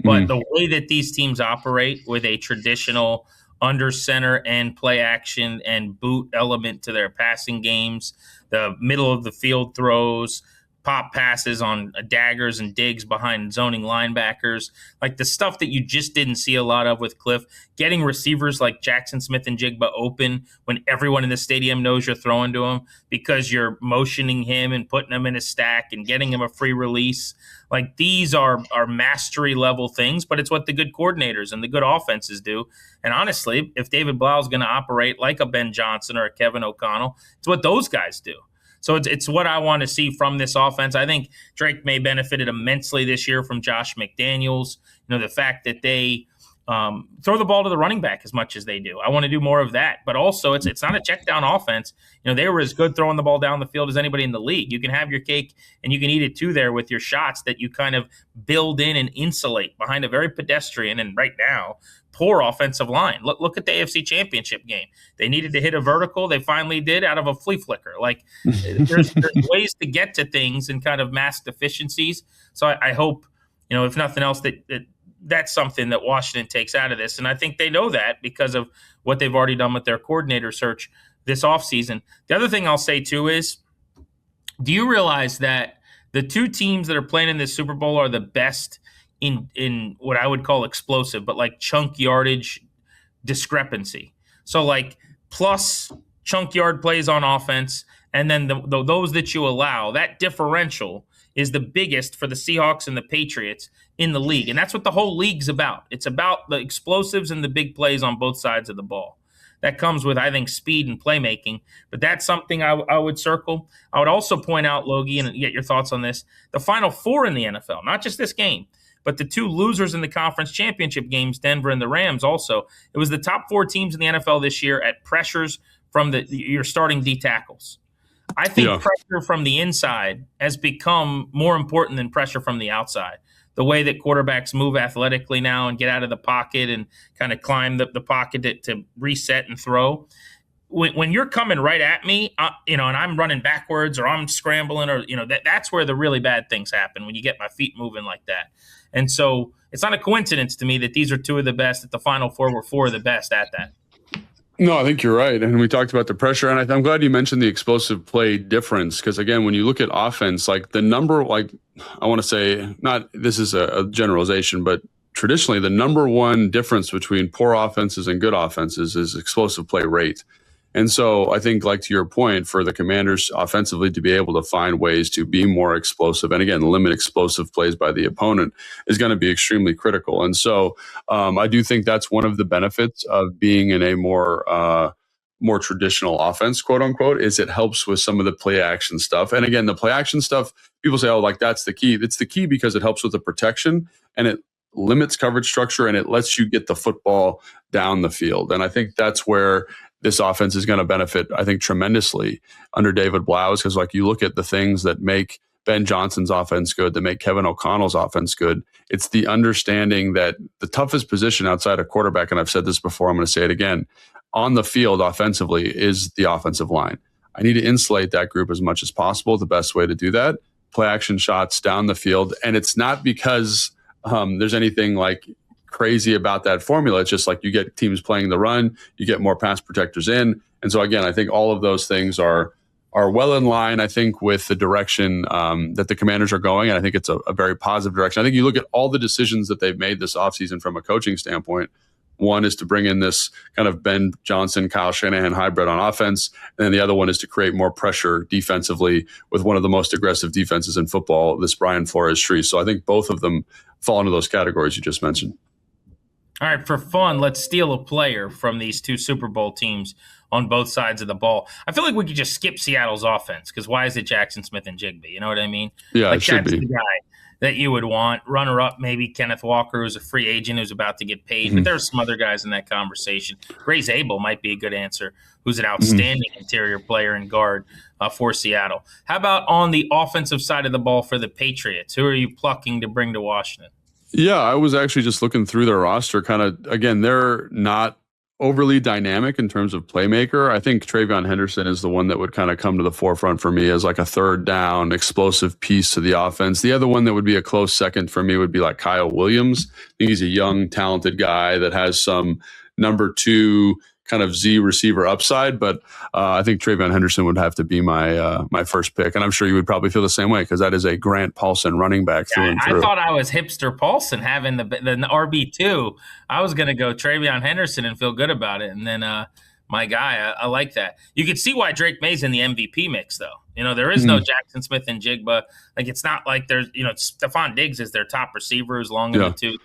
But the way that these teams operate with a traditional under center and play action and boot element to their passing games, the middle of the field throws, pop passes on daggers and digs behind zoning linebackers, like the stuff that you just didn't see a lot of with Cliff, getting receivers like Jackson Smith and Jigba open when everyone in the stadium knows you're throwing to him because you're motioning him and putting him in a stack and getting him a free release. Like these are mastery level things, but it's what the good coordinators and the good offenses do. And honestly, if David Blau is going to operate like a Ben Johnson or a Kevin O'Connell, it's what those guys do. So it's what I want to see from this offense. I think Drake May benefited immensely this year from Josh McDaniels. You know, the fact that they throw the ball to the running back as much as they do. I want to do more of that. But also, it's not a check down offense. You know, they were as good throwing the ball down the field as anybody in the league. You can have your cake and you can eat it too there with your shots that you kind of build in and insulate behind a very pedestrian and right now poor offensive line. Look at the AFC Championship game. They needed to hit a vertical. They finally did out of a flea flicker. Like there's ways to get to things and kind of mask deficiencies. So I hope, you know, if nothing else, that's something that Washington takes out of this. And I think they know that because of what they've already done with their coordinator search this offseason. The other thing I'll say too is, do you realize that the two teams that are playing in this Super Bowl are the best in what I would call explosive, but like chunk yardage discrepancy. So like plus chunk yard plays on offense, and then those that you allow, that differential is the biggest for the Seahawks and the Patriots in the league. And that's what the whole league's about. It's about the explosives and the big plays on both sides of the ball. That comes with, I think, speed and playmaking. But that's something I would circle. I would also point out, Logie, and get your thoughts on this, the Final Four in the NFL, not just this game, but the two losers in the conference championship games, Denver and the Rams also. It was the top 4 teams in the NFL this year at pressures from your starting D tackles. I think pressure from the inside has become more important than pressure from the outside. The way that quarterbacks move athletically now and get out of the pocket and kind of climb the pocket to reset and throw. When you're coming right at me, and I'm running backwards or I'm scrambling or, that's where the really bad things happen when you get my feet moving like that. And so it's not a coincidence to me that these are two of the best at the Final Four were 4 of the best at that. No, I think you're right. And we talked about the pressure. And I'm glad you mentioned the explosive play difference. Because, again, when you look at offense, like the number, like I want to say, not this is a generalization, but traditionally the number one difference between poor offenses and good offenses is explosive play rate. And so I think, like to your point, for the Commanders offensively to be able to find ways to be more explosive and, again, limit explosive plays by the opponent is going to be extremely critical. And so I do think that's one of the benefits of being in a more traditional offense, quote unquote, is it helps with some of the play action stuff. And again, the play action stuff, people say, oh, like that's the key. It's the key because it helps with the protection and it limits coverage structure and it lets you get the football down the field. And I think that's where this offense is going to benefit, I think, tremendously under David Blau, because like you look at the things that make Ben Johnson's offense good, that make Kevin O'Connell's offense good. It's the understanding that the toughest position outside of quarterback, and I've said this before, I'm going to say it again, on the field offensively is the offensive line. I need to insulate that group as much as possible. The best way to do that, play action shots down the field. And it's not because there's anything like crazy about that formula. It's just like you get teams playing the run, you get more pass protectors in. And so again, I think all of those things are well in line, I think, with the direction that the Commanders are going. And I think it's a very positive direction. I think you look at all the decisions that they've made this offseason from a coaching standpoint. One is to bring in this kind of Ben Johnson, Kyle Shanahan hybrid on offense. And then the other one is to create more pressure defensively with one of the most aggressive defenses in football, this Brian Flores tree. So I think both of them fall into those categories you just mentioned. All right, for fun, let's steal a player from these two Super Bowl teams on both sides of the ball. I feel like we could just skip Seattle's offense because why is it Jackson Smith and Jigby? You know what I mean? Yeah, like it should that's be. The guy that you would want. Runner-up, maybe Kenneth Walker, who's a free agent who's about to get paid. But there's some other guys in that conversation. Ray Zabel might be a good answer, who's an outstanding interior player and guard for Seattle. How about on the offensive side of the ball for the Patriots? Who are you plucking to bring to Washington? Yeah, I was actually just looking through their roster. Kind of, again, they're not overly dynamic in terms of playmaker. I think Travion Henderson is the one that would kind of come to the forefront for me as like a third down explosive piece to the offense. The other one that would be a close second for me would be like Kyle Williams. I think he's a young, talented guy that has some number two kind of Z receiver upside, but I think Travion Henderson would have to be my first pick, and I'm sure you would probably feel the same way because that is a Grant Paulsen running back through and through. I thought I was hipster Paulsen having the RB2. I was going to go Travion Henderson and feel good about it, and then my guy, I like that. You can see why Drake May's in the MVP mix, though. You know, there is no Jackson Smith and Jigba. Like, it's not like there's, Stephon Diggs is their top receiver, who's long in the tooth.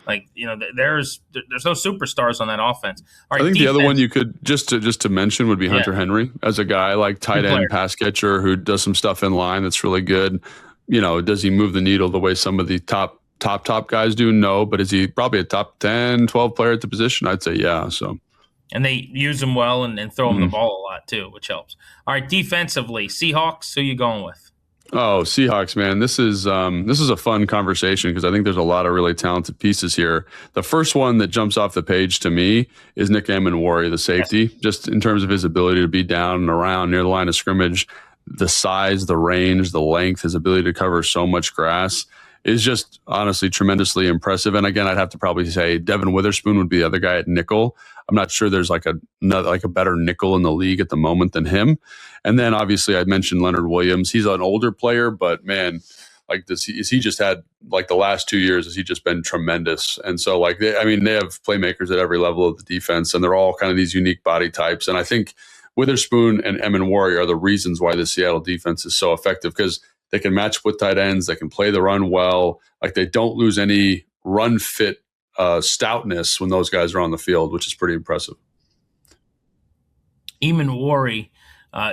Like, there's no superstars on that offense. All right, I think the other one you could just to mention would be Hunter Henry as a guy like tight end pass catcher who does some stuff in line that's really good. Does he move the needle the way some of the top guys do? No, but is he probably a top 10, 12 player at the position? I'd say yeah. So, and they use him well and throw him the ball a lot too, which helps. All right, defensively, Seahawks. Who you going with? Oh, Seahawks, man. This is a fun conversation because I think there's a lot of really talented pieces here. The first one that jumps off the page to me is Nick Amenwari, the safety, just in terms of his ability to be down and around near the line of scrimmage, the size, the range, the length, his ability to cover so much grass is just honestly tremendously impressive. And again, I'd have to probably say Devin Witherspoon would be the other guy at nickel. I'm not sure there's like a better nickel in the league at the moment than him. And then obviously I mentioned Leonard Williams. He's an older player, but man, like he just had like the last 2 years, has he just been tremendous. And so like they have playmakers at every level of the defense, and they're all kind of these unique body types. And I think Witherspoon and Amenwari are the reasons why the Seattle defense is so effective because they can match with tight ends, they can play the run well, like they don't lose any run fit stoutness when those guys are on the field, which is pretty impressive. Amenwari,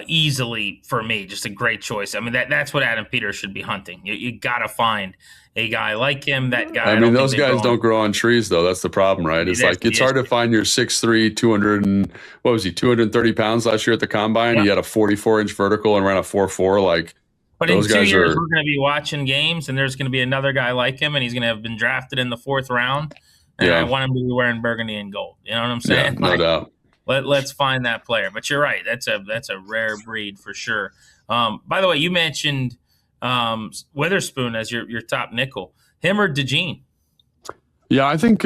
easily for me, just a great choice. I mean, that's what Adam Peters should be hunting. You got to find a guy like him. That guy. I mean, those guys don't grow on trees, though. That's the problem, right? It's it's hard to find your 6'3", 230 pounds last year at the combine. Yeah. He had a 44-inch vertical and ran a 4.4. Like, but in 2 years, we're going to be watching games, and there's going to be another guy like him, and he's going to have been drafted in the 4th round. And I want him to be wearing burgundy and gold. You know what I'm saying? Yeah, no doubt. Let's find that player. But you're right. That's a rare breed for sure. By the way, you mentioned Witherspoon as your top nickel. Him or DeJean? Yeah, I think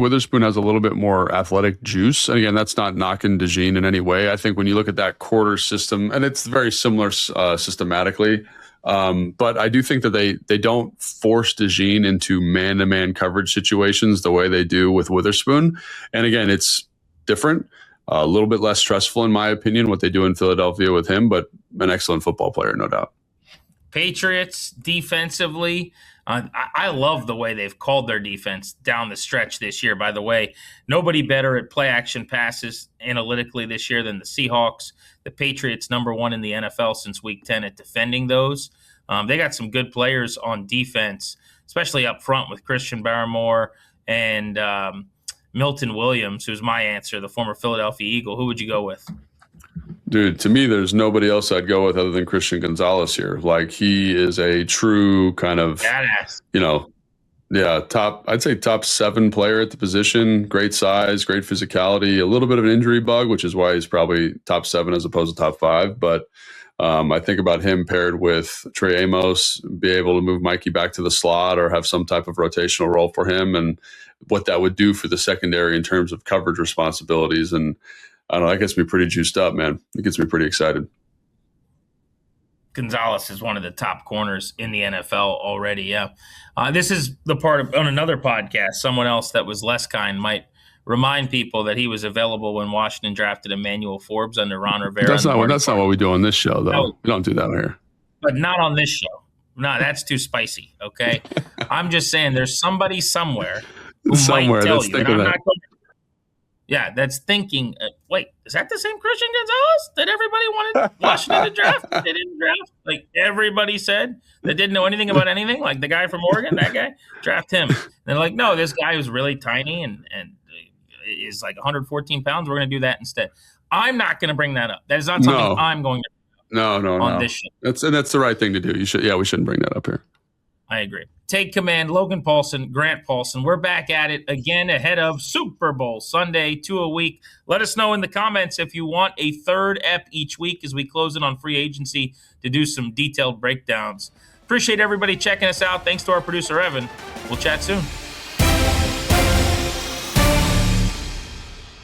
Witherspoon has a little bit more athletic juice. And again, that's not knocking DeJean in any way. I think when you look at that quarter system, and it's very similar systematically, but I do think that they don't force DeJean into man-to-man coverage situations the way they do with Witherspoon. And again, it's different, a little bit less stressful in my opinion, what they do in Philadelphia with him, but an excellent football player, no doubt. Patriots defensively, I love the way they've called their defense down the stretch this year. By the way, nobody better at play action passes analytically this year than the Seahawks. The Patriots #1 in the NFL since Week 10 at defending those. They got some good players on defense, especially up front with Christian Barmore and Milton Williams, who's my answer, the former Philadelphia Eagle. Who would you go with? Dude, to me, there's nobody else I'd go with other than Christian Gonzalez here. Like, he is a true kind of, Badass. I'd say top 7 player at the position. Great size, great physicality, a little bit of an injury bug, which is why he's probably top 7 as opposed to top 5. But I think about him paired with Trey Amos, be able to move Mikey back to the slot or have some type of rotational role for him, and what that would do for the secondary in terms of coverage responsibilities. And I don't know, that gets me pretty juiced up, man. It gets me pretty excited. Gonzalez is one of the top corners in the NFL already, yeah. This is the part of, on another podcast, someone else that was less kind might remind people that he was available when Washington drafted Emmanuel Forbes under Ron Rivera. That's not what we do on this show, though. No, we don't do that here. But not on this show. No, that's too spicy, okay? I'm just saying there's somebody somewhere who might tell you. And I'm not going Yeah, that's thinking, wait, is that the same Christian Gonzalez that everybody wanted Washington to draft? They didn't draft? Like everybody said that didn't know anything about anything? Like the guy from Oregon, that guy? Draft him. And they're like, no, this guy who's really tiny and is like 114 pounds. We're going to do that instead. I'm not going to bring that up. That is not something I'm going to bring up on this show. That's the right thing to do. We shouldn't bring that up here. I agree. Take command, Logan Paulsen, Grant Paulsen. We're back at it again ahead of Super Bowl Sunday, 2 a week. Let us know in the comments if you want a third ep each week as we close in on free agency to do some detailed breakdowns. Appreciate everybody checking us out. Thanks to our producer, Evan. We'll chat soon.